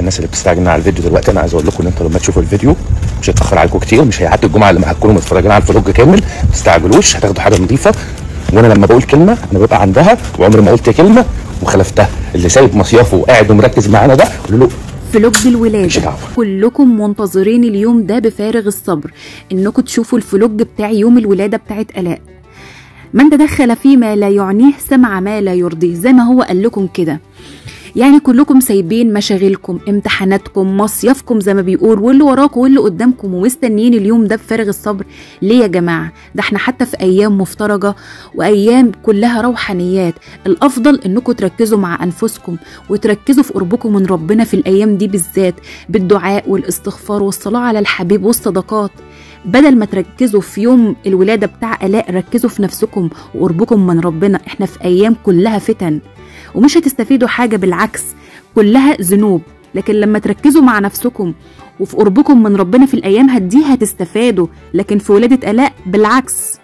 الناس اللي بتستعجلنا على الفيديو دلوقتي، انا عايز اقول لكم ان انتوا لما تشوفوا الفيديو مش هيتاخر عليكم كتير، مش هيعدي الجمعه اللي ما هتكونوا متفرجين على الفلوج كامل. ما تستعجلوش، هتاخدوا حاجه نظيفه. وانا لما بقول كلمه انا ببقى عندها، وعمري ما قلت كلمه وخلفتها. اللي سايب مصيافه وقاعد ومركز معانا ده قول له فلوج الولادة. كلكم منتظرين اليوم ده بفارغ الصبر، انكم تشوفوا الفلوج بتاع يوم الولادة بتاعت آلاء. من تدخل فيما لا يعنيه سمع ما لا يرضيه، زي ما هو قال لكم كده. يعني كلكم سايبين مشاغلكم، امتحاناتكم، مصيفكم زي ما بيقول، واللي وراكم واللي قدامكم، ومستنيين اليوم ده بفارغ الصبر. ليه يا جماعه؟ ده احنا حتى في ايام مفترجه وايام كلها روحانيات. الافضل انكم تركزوا مع انفسكم وتركزوا في قربكم من ربنا في الايام دي بالذات، بالدعاء والاستغفار والصلاه على الحبيب والصدقات. بدل ما تركزوا في يوم الولاده بتاع آلاء، ركزوا في نفسكم وقربكم من ربنا. احنا في ايام كلها فتن ومش هتستفيدوا حاجة، بالعكس كلها ذنوب. لكن لما تركزوا مع نفسكم وفي قربكم من ربنا في الأيام دي هتستفادوا. لكن في ولادة آلاء بالعكس.